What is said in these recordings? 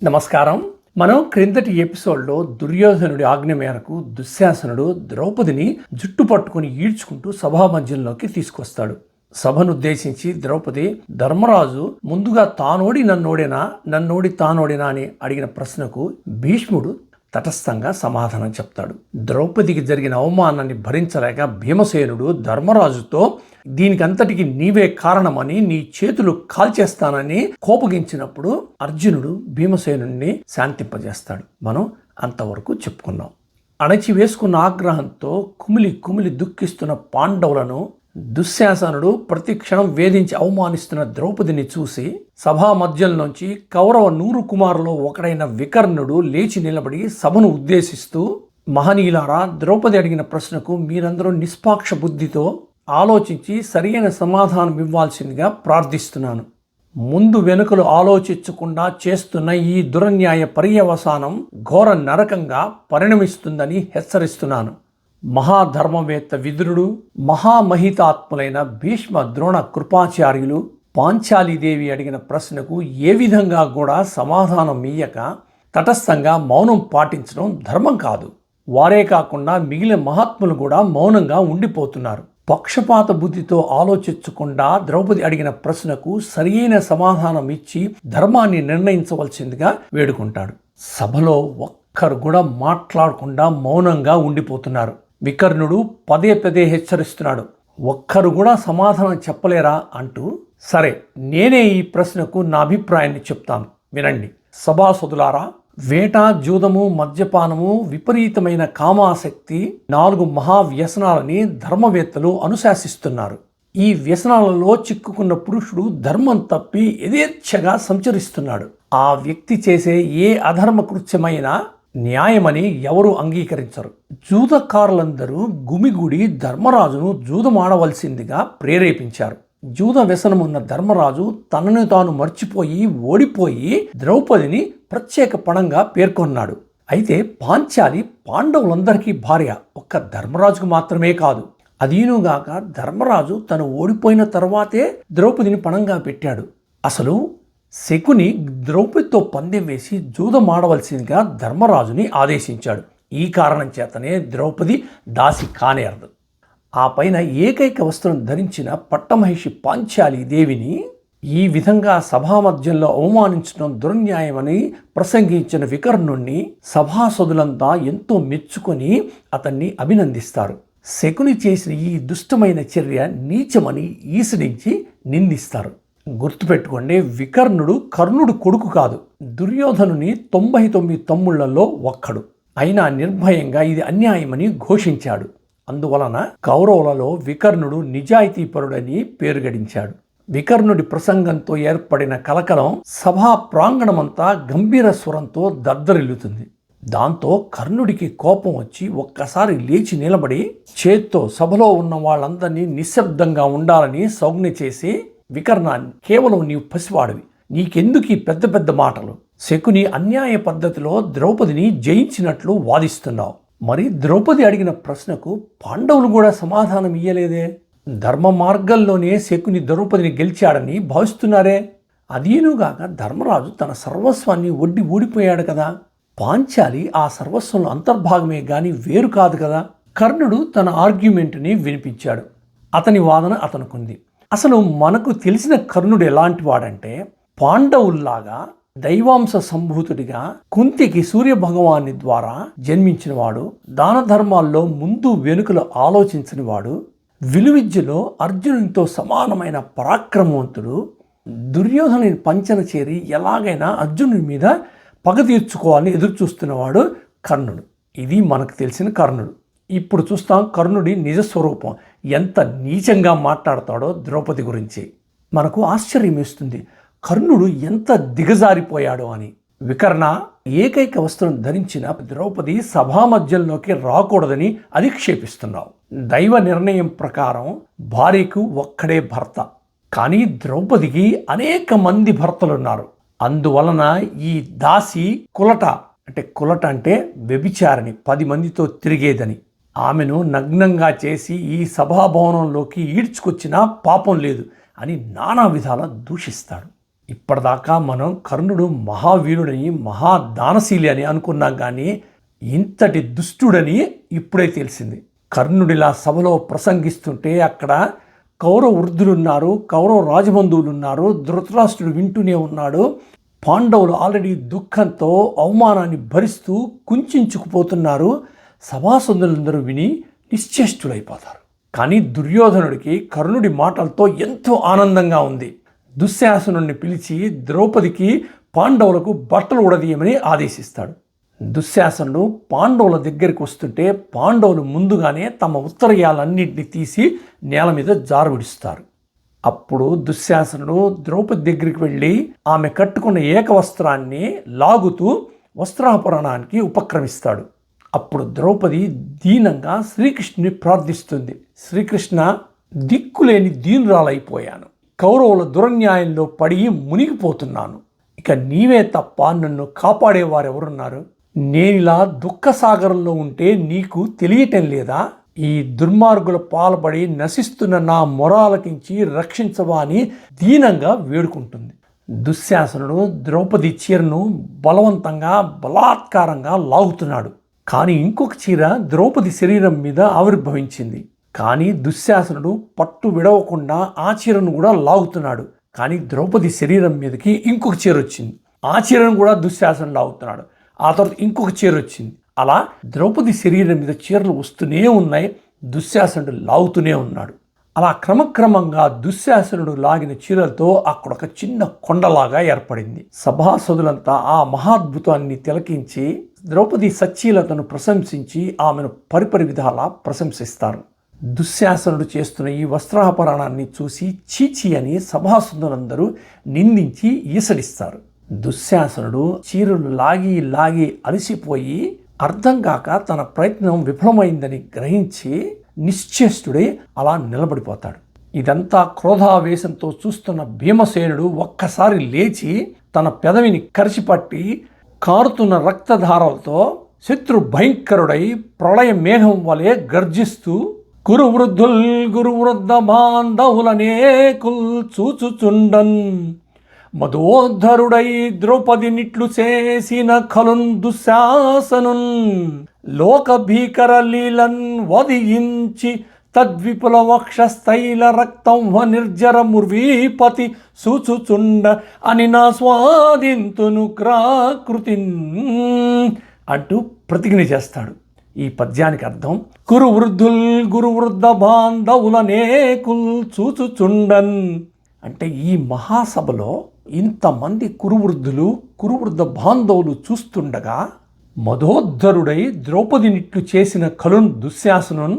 నమస్కారం. మనం క్రిందటి ఎపిసోడ్లో దుర్యోధనుడి ఆజ్ఞ మేరకు దుశ్శాసనుడు ద్రౌపదిని జుట్టు పట్టుకుని ఈడ్చుకుంటూ సభా మధ్యంలోకి తీసుకొస్తాడు. సభనుద్దేశించి ద్రౌపది, ధర్మరాజు ముందుగా తానోడి నన్నోడి తానోడినా అని అడిగిన ప్రశ్నకు భీష్ముడు తటస్థంగా సమాధానం చెప్తాడు. ద్రౌపదికి జరిగిన అవమానాన్ని భరించలేక భీమసేనుడు ధర్మరాజుతో దీనికంతటికి నీవే కారణమని, నీ చేతులు కాల్చేస్తానని కోపగించినప్పుడు అర్జునుడు భీమసేనుడిని శాంతింపజేస్తాడు. మనం అంతవరకు చెప్పుకున్నాం. అణచివేసుకున్న ఆగ్రహంతో కుమిలి కుమిలి దుఃఖిస్తున్న పాండవులను దుశ్శాసనుడు ప్రతి క్షణం వేధించి అవమానిస్తున్న ద్రౌపదిని చూసి సభా మధ్యంలోంచి కౌరవ 100 కుమారులో ఒకడైన వికర్ణుడు లేచి నిలబడి సభను ఉద్దేశిస్తూ, మహనీయులారా, ద్రౌపది అడిగిన ప్రశ్నకు మీరందరూ నిష్పాక్ష బుద్ధితో ఆలోచించి సరైన సమాధానం ఇవ్వాల్సిందిగా ప్రార్థిస్తున్నాను. ముందు వెనుకలు ఆలోచించకుండా చేస్తున్న ఈ దురన్యాయ పర్యవసానం ఘోర నరకంగా పరిణమిస్తుందని హెచ్చరిస్తున్నాను. మహాధర్మవేత్త విదురుడు, మహామహితాత్ములైన భీష్మ, ద్రోణ, కృపాచార్యులు పాంచాలీదేవి అడిగిన ప్రశ్నకు ఏ విధంగా కూడా సమాధానం ఇయ్యక తటస్థంగా మౌనం పాటించడం ధర్మం కాదు. వారే కాకుండా మిగిలిన మహాత్ములు కూడా మౌనంగా ఉండిపోతున్నారు. పక్షపాత బుద్ధితో ఆలోచించకుండా ద్రౌపది అడిగిన ప్రశ్నకు సరియైన సమాధానం ఇచ్చి ధర్మాన్ని నిర్ణయించవలసిందిగా వేడుకుంటాడు. సభలో ఒక్కరు కూడా మాట్లాడకుండా మౌనంగా ఉండిపోతున్నారు. వికర్ణుడు పదే పదే హెచ్చరిస్తున్నాడు. ఒక్కరు కూడా సమాధానం చెప్పలేరా అంటూ. సరే, నేనే ఈ ప్రశ్నకు నా అభిప్రాయాన్ని చెప్తాను, వినండి. సభాసదులారా, వేట, జూదము, మద్యపానము, విపరీతమైన కామాసక్తి 4 మహావ్యసనాలని ధర్మవేత్తలు అనుశాసిస్తున్నారు. ఈ వ్యసనాలలో చిక్కుకున్న పురుషుడు ధర్మం తప్పి యథేచ్ఛగా సంచరిస్తున్నాడు. ఆ వ్యక్తి చేసే ఏ అధర్మ కృత్యమైనా న్యాయమని ఎవరు అంగీకరించరు. జూదకారులందరూ గుమిగూడి ధర్మరాజును జూదమాడవలసిందిగా ప్రేరేపించారు. జూద వ్యసనమున్న ధర్మరాజు తనను తాను మర్చిపోయి ఓడిపోయి ద్రౌపదిని ప్రత్యేక పణంగా పేర్కొన్నాడు. అయితే పాంచాలి పాండవులందరికీ భార్య, ఒక్క ధర్మరాజుకు మాత్రమే కాదు. అదీనుగాక ధర్మరాజు తను ఓడిపోయిన తర్వాతే ద్రౌపదిని పణంగా పెట్టాడు. అసలు శకుని ద్రౌపదితో పందెం వేసి జూదమాడవలసిందిగా ధర్మరాజుని ఆదేశించాడు. ఈ కారణం చేతనే ద్రౌపది దాసి కానేరదు. ఆ పైన ఏకైక వస్త్రం ధరించిన పట్టమహిషి పాంచాలి దేవిని ఈ విధంగా సభామధ్యంలో అవమానించడం దుర్న్యాయమని ప్రసంగించిన వికర్ణుణ్ణి సభాసదులంతా ఎంతో మెచ్చుకొని అతన్ని అభినందిస్తారు. శకుని చేసిన ఈ దుష్టమైన చర్య నీచమని ఈసడించి నిందిస్తారు. గుర్తుపెట్టుకోండి, వికర్ణుడు కర్ణుడు కొడుకు కాదు, దుర్యోధనుని 99 తమ్ముళ్లలో ఒక్కడు. అయినా నిర్భయంగా ఇది అన్యాయమని ఘోషించాడు. అందువలన కౌరవులలో వికర్ణుడు నిజాయితీపరుడని పేరు గడించాడు. వికర్ణుడి ప్రసంగంతో ఏర్పడిన కలకలం సభా ప్రాంగణమంతా గంభీర స్వరంతో దద్దరిల్లుతుంది. దాంతో కర్ణుడికి కోపం వచ్చి ఒక్కసారి లేచి నిలబడి చేత్తో సభలో ఉన్న వాళ్ళందరినీ నిశ్శబ్దంగా ఉండాలని సౌజ్ఞ చేసి, వికర్ణాన్ని, కేవలం నీవు పసివాడివి, నీకెందుకు ఈ పెద్ద పెద్ద మాటలు? శకుని అన్యాయ పద్ధతిలో ద్రౌపదిని జయించినట్లు వాదిస్తున్నావు. మరి ద్రౌపది అడిగిన ప్రశ్నకు పాండవులు కూడా సమాధానం ఇయ్యలేదే. ధర్మ మార్గంలోనే శకుని ద్రౌపదిని గెలిచాడని భావిస్తున్నారే. అదీనుగాక ధర్మరాజు తన సర్వస్వాన్ని ఒడ్డి ఊడిపోయాడు కదా. పాంచాలి ఆ సర్వస్వంలో అంతర్భాగమే గాని వేరు కాదు కదా. కర్ణుడు తన ఆర్గ్యుమెంట్ని వినిపించాడు. అతని వాదన అతనుకుంది. అసలు మనకు తెలిసిన కర్ణుడు ఎలాంటి వాడంటే, పాండవుల్లాగా దైవాంశ సంభూతుడిగా కుంతికి సూర్యభగవాని ద్వారా జన్మించినవాడు, దాన ధర్మాల్లో ముందు వెనుకలు ఆలోచించనివాడు, విలువిద్యలో అర్జునునితో సమానమైన పరాక్రమవంతుడు, దుర్యోధనుని పంచన చేరి ఎలాగైనా అర్జునుని మీద పగ తీర్చుకోవాలని ఎదురు చూస్తున్నవాడు కర్ణుడు. ఇది మనకు తెలిసిన కర్ణుడు. ఇప్పుడు చూస్తాం కర్ణుడి నిజస్వరూపం. ఎంత నీచంగా మాట్లాడతాడో ద్రౌపది గురించి. మనకు ఆశ్చర్యం వేస్తుంది, కర్ణుడు ఎంత దిగజారిపోయాడో అని. వికర్ణ, ఏకైక వస్త్రం ధరించిన ద్రౌపది సభామధ్యంలోకి రాకూడదని అధిక్షేపిస్తున్నావు. దైవ నిర్ణయం ప్రకారం భార్యకు ఒక్కడే భర్త, కానీ ద్రౌపదికి అనేక మంది భర్తలున్నారు. అందువలన ఈ దాసి కులట అంటే వ్యభిచారిణి, 10 మందితో తిరిగేదని. ఆమెను నగ్నంగా చేసి ఈ సభాభవనంలోకి ఈడ్చుకొచ్చినా పాపం లేదు అని నానా విధాల దూషిస్తాడు. ఇప్పటిదాకా మనం కర్ణుడు మహావీరుడని మహాదానశీలి అని అనుకున్నాం, కానీ ఇంతటి దుష్టుడని ఇప్పుడే తెలిసింది. కర్ణుడిలా సభలో ప్రసంగిస్తుంటే అక్కడ కౌరవ వృద్ధులున్నారు, కౌరవ రాజబంధువులున్నారు, ధృతరాష్ట్రుడు వింటూనే ఉన్నాడు. పాండవులు ఆల్రెడీ దుఃఖంతో అవమానాన్ని భరిస్తూ కుంచుకుపోతున్నారు. సభాసదులందరూ విని నిశ్చేష్టులైపోతారు. కానీ దుర్యోధనుడికి కర్ణుడి మాటలతో ఎంతో ఆనందంగా ఉంది. దుశ్శాసనుడిని పిలిచి ద్రౌపదికి పాండవులకు బట్టలు ఉడదీయమని ఆదేశిస్తాడు. దుశ్శాసనుడు పాండవుల దగ్గరికి వస్తుంటే పాండవులు ముందుగానే తమ ఉత్తరీయాలన్నింటినీ తీసి నేల మీద జారవిడుస్తారు. అప్పుడు దుశ్శాసనుడు ద్రౌపది దగ్గరికి వెళ్ళి ఆమె కట్టుకున్న ఏకవస్త్రాన్ని లాగుతూ వస్త్రాపరణానికి ఉపక్రమిస్తాడు. అప్పుడు ద్రౌపది దీనంగా శ్రీకృష్ణుని ప్రార్థిస్తుంది. శ్రీకృష్ణ, దిక్కులేని దీనురాలైపోయాను, కౌరవుల దురన్యాయంలో పడి మునిగిపోతున్నాను. ఇక నీవే తప్ప నన్ను కాపాడేవారెవరున్నారు? నేనిలా దుఃఖసాగరంలో ఉంటే నీకు తెలియటం లేదా? ఈ దుర్మార్గుల పాల్పడి నశిస్తున్న నా మొరాలకించి రక్షించవా అని దీనంగా వేడుకుంటుంది. దుశ్శాసనుడు ద్రౌపది చీరను బలవంతంగా బలాత్కారంగా లాగుతున్నాడు. కానీ ఇంకొక చీర ద్రౌపది శరీరం మీద ఆవిర్భవించింది. కానీ దుశ్శాసనుడు పట్టు విడవకుండా ఆ చీరను కూడా లాగుతున్నాడు. కానీ ద్రౌపది శరీరం మీదకి ఇంకొక చీర వచ్చింది. ఆ చీరను కూడా దుశ్శాసనుడు లాగుతున్నాడు. ఆ తర్వాత ఇంకొక చీర వచ్చింది. అలా ద్రౌపది శరీరం మీద చీరలు వస్తూనే ఉన్నాయి. దుశ్శాసనుడు లాగుతూనే ఉన్నాడు. అలా క్రమక్రమంగా దుశ్శాసనుడు లాగిన చీరలతో అక్కడ ఒక చిన్న కొండలాగా ఏర్పడింది. సభాసదులంతా ఆ మహాద్భుతాన్ని తిలకించి ద్రౌపది సచ్చీలతను ప్రశంసించి ఆమెను పరిపరి విధాలా ప్రశంసిస్తారు. దుశ్శాసనుడు చేస్తున్న ఈ వస్త్రాపరణాన్ని చూసి చీచి అని సభాసదులందరూ నిందించి ఈసడిస్తారు. దుశ్శాసనుడు చీరలు లాగి లాగి అలసిపోయి అర్థం కాక తన ప్రయత్నం విఫలమైందని గ్రహించి నిశ్చేష్టుడై అలా నిలబడిపోతాడు. ఇదంతా క్రోధావేశంతో చూస్తున్న భీమసేనుడు ఒక్కసారి లేచి తన పెదవిని కరిచిపట్టి కారుతున్న రక్తధారలతో శత్రు భయంకరుడై ప్రళయ మేఘం వలె గర్జిస్తూ గురువృద్ధ బాంధవులనే చూచుచుండన్ మధోద్ధరుడై ద్రౌపది నిట్లు చేసిన కలున్ దుశ్శాసనున్ లోక భీకర లీలన్ వదియించి తద్విపుల వక్షస్థైల రక్తం నిర్జర ముర్వీపతి సూచుచుండ అని నా స్వాదింతును క్రాకృతిన్ అంటూ ప్రతిజ్ఞ చేస్తాడు. ఈ పద్యానికి అర్థం గురువృద్ధ బాంధవులనేకుల్ చూచుచుండన్ అంటే ఈ మహాసభలో ఇంతమంది కురువృద్ధ బాంధవులు చూస్తుండగా మధోద్ధరుడై ద్రౌపది నిట్లు చేసిన కలున్ దుశ్శాసనున్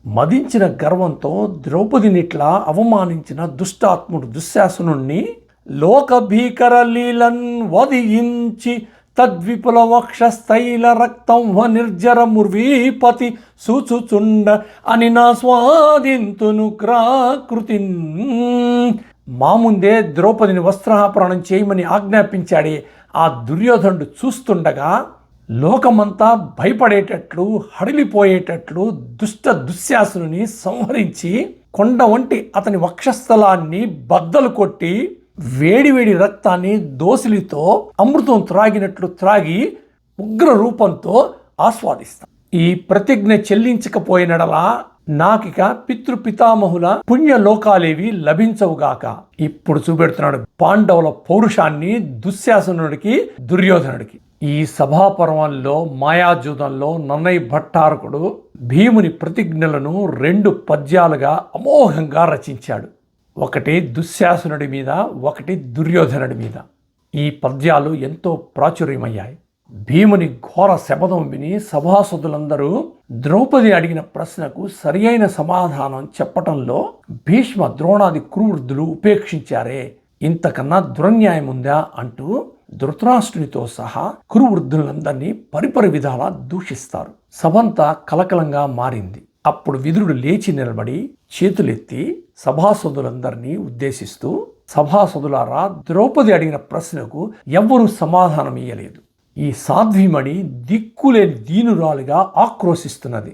మదించిన గర్వంతో ద్రౌపది నిట్ల అవమానించిన దుష్టాత్ముడు దుశ్శాసనుణ్ణి లోక భీకర లీలన్ వదియించి తద్విపుల వక్షస్థైల రక్తం నిర్జర ముర్వీపతి సూచుచుండ అని నా స్వాదింతును క్రాకృతిన్ మా ముందే ద్రౌపదిని వస్త్రాపరణం చేయమని ఆజ్ఞాపించాడే ఆ దుర్యోధనుడు చూస్తుండగా లోకమంతా భయపడేటట్లు హడిలిపోయేటట్లు దుశ్శాసనుని సంహరించి కొండ వంటి అతని వక్షస్థలాన్ని బద్దలు కొట్టి వేడివేడి రక్తాన్ని దోసిలితో అమృతం త్రాగినట్లు త్రాగి ఉగ్ర రూపంతో ఆస్వాదిస్తాం. ఈ ప్రతిజ్ఞ చెల్లించకపోయినడలా నాకిక పితృపితామహుల పుణ్యలోకాలేవి లభించవుగాక. ఇప్పుడు చూపెడుతున్నాడు పాండవుల పౌరుషాన్ని దుశ్శాసనుడికి దుర్యోధనుడికి. ఈ సభాపర్వంలో మాయాజూదంలో నన్నయ్య భట్టారకుడు భీముని ప్రతిజ్ఞలను 2 పద్యాలుగా అమోఘంగా రచించాడు. ఒకటి దుశ్శాసనుడి మీద, ఒకటి దుర్యోధనుడి మీద. ఈ పద్యాలు ఎంతో ప్రాచుర్యమయ్యాయి. భీముని ఘోర శపథం విని సభాసదులందరూ ద్రౌపది అడిగిన ప్రశ్నకు సరియైన సమాధానం చెప్పటంలో భీష్మ ద్రోణాది కురువృద్ధులు ఉపేక్షించారే, ఇంతకన్నా దురన్యాయం ఉందా అంటూ ధృతరాష్ట్రునితో సహా కురువృద్ధులందరినీ పరిపరి విధాలా దూషిస్తారు. సభంతా కలకలంగా మారింది. అప్పుడు విదురుడు లేచి నిలబడి చేతులెత్తి సభాసదులందరినీ ఉద్దేశిస్తూ, సభాసదులారా, ద్రౌపది అడిగిన ప్రశ్నకు ఎవ్వరూ సమాధానం ఇయ్యలేదు. ఈ సాధ్వీమణి దిక్కులేని దీనురాలుగా ఆక్రోశిస్తున్నది.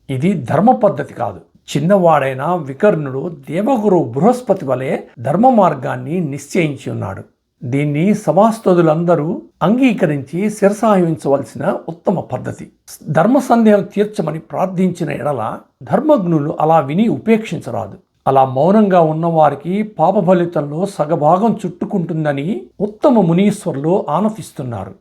ఇది ధర్మ పద్ధతి కాదు. చిన్నవాడైన వికర్ణుడు దేవగురు బృహస్పతి వలె ధర్మ మార్గాన్ని నిశ్చయించి ఉన్నాడు. దీన్ని సభాస్థులందరూ అంగీకరించి శిరసాహించవలసిన ఉత్తమ పద్ధతి. ధర్మ సందేహం తీర్చమని ప్రార్థించిన ఎడల ధర్మజ్ఞులు అలా విని ఉపేక్షించరాదు. అలా మౌనంగా ఉన్నవారికి పాప ఫలితంలో సగభాగం చుట్టుకుంటుందని ఉత్తమ మునీశ్వరులు ఆనతిస్తున్నారు.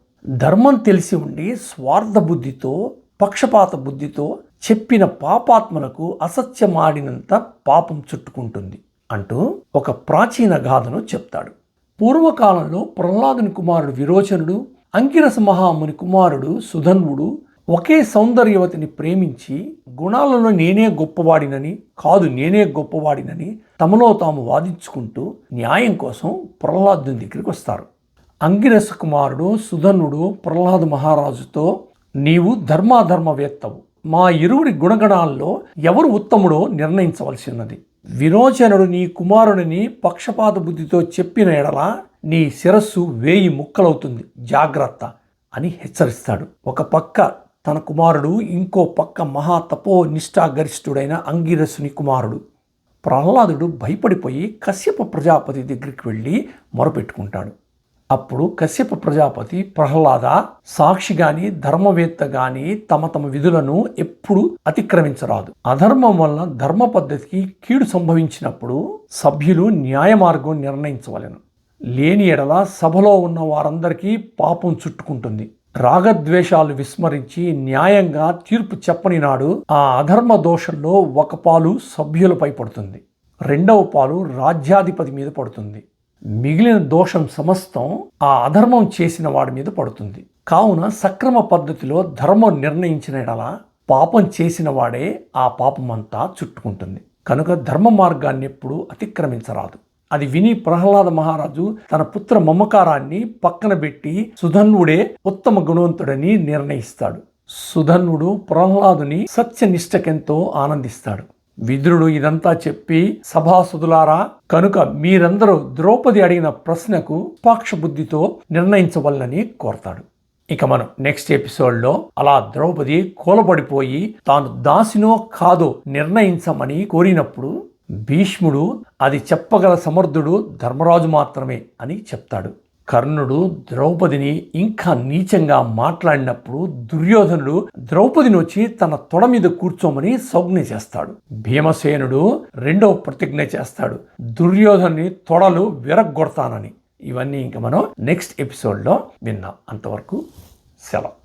ధర్మం తెలిసి ఉండి స్వార్థ బుద్ధితో, పక్షపాత బుద్ధితో చెప్పిన పాపాత్మలకు అసత్యమాడినంత పాపం చుట్టుకుంటుంది అంటూ ఒక ప్రాచీన గాథను చెప్తాడు. పూర్వకాలంలో ప్రహ్లాదుని కుమారుడు విరోచనుడు, అంగిరస మహాముని కుమారుడు సుధన్వుడు ఒకే సౌందర్యవతిని ప్రేమించి గుణాలలో నేనే గొప్పవాడినని తమలో తాము వాదించుకుంటూ న్యాయం కోసం ప్రహ్లాదుని దగ్గరికి వస్తారు. అంగిరస కుమారుడు సుధన్వుడు ప్రహ్లాదు మహారాజుతో, నీవు ధర్మాధర్మవేత్తవు, మా ఇరువురి గుణగణాల్లో ఎవరు ఉత్తముడో నిర్ణయించవలసినది. విరోచనుడు నీ కుమారుడిని పక్షపాత బుద్ధితో చెప్పిన ఎడల నీ శిరస్సు 1000 ముక్కలవుతుంది, జాగ్రత్త అని హెచ్చరిస్తాడు. ఒక పక్క తన కుమారుడు, ఇంకో పక్క మహాతపో నిష్ఠాగరిష్ఠుడైన అంగిరసుని కుమారుడు. ప్రహ్లాదుడు భయపడిపోయి కశ్యప ప్రజాపతి దగ్గరికి వెళ్ళి మొరపెట్టుకుంటాడు. అప్పుడు కశ్యప ప్రజాపతి, ప్రహ్లాద, సాక్షి గాని ధర్మవేత్త గాని తమ విధులను ఎప్పుడు అతిక్రమించరాదు. అధర్మం వలన ధర్మ పద్ధతికి కీడు సంభవించినప్పుడు సభ్యులు న్యాయ మార్గం నిర్ణయించవలెను. లేని ఎడల సభలో ఉన్న వారందరికీ పాపం చుట్టుకుంటుంది. రాగద్వేషాలు విస్మరించి న్యాయంగా తీర్పు చెప్పని నాడు ఆ అధర్మ దోషంలో ఒక పాలు సభ్యులపై పడుతుంది, రెండవ పాలు రాజ్యాధిపతి మీద పడుతుంది. మిగిలిన దోషం సమస్తం ఆ అధర్మం చేసిన వాడి మీద పడుతుంది. కావున సక్రమ పద్ధతిలో ధర్మం నిర్ణయించిన ఎడల పాపం చేసిన వాడే ఆ పాపమంతా చుట్టుకుంటుంది. కనుక ధర్మ మార్గాన్ని ఎప్పుడు అతిక్రమించరాదు. అది విని ప్రహ్లాద మహారాజు తన పుత్ర మమకారాన్ని పక్కన పెట్టి సుధన్వుడే ఉత్తమ గుణవంతుడని నిర్ణయిస్తాడు. సుధన్వుడు ప్రహ్లాదుని సత్యనిష్టకెంతో ఆనందిస్తాడు. విదురుడు ఇదంతా చెప్పి, సభాసదులారా, కనుక మీరందరూ ద్రౌపది అడిగిన ప్రశ్నకు పాక్ష బుద్ధితో నిర్ణయించవలనని కోరతాడు. ఇక మనం నెక్స్ట్ ఎపిసోడ్లో అలా ద్రౌపది కూలబడిపోయి తాను దాసినో కాదో నిర్ణయించమని కోరినప్పుడు భీష్ముడు అది చెప్పగల సమర్థుడు ధర్మరాజు మాత్రమే అని చెప్తాడు. కర్ణుడు ద్రౌపదిని ఇంకా నీచంగా మాట్లాడినప్పుడు దుర్యోధనుడు ద్రౌపదిని వచ్చి తన తొడ మీద కూర్చోమని సంజ్ఞ చేస్తాడు. భీమసేనుడు రెండవ ప్రతిజ్ఞ చేస్తాడు, దుర్యోధనుని తొడలు విరగ్గొడతానని. ఇవన్నీ ఇంకా మనం నెక్స్ట్ ఎపిసోడ్లో విన్నాం. అంతవరకు సెలవు.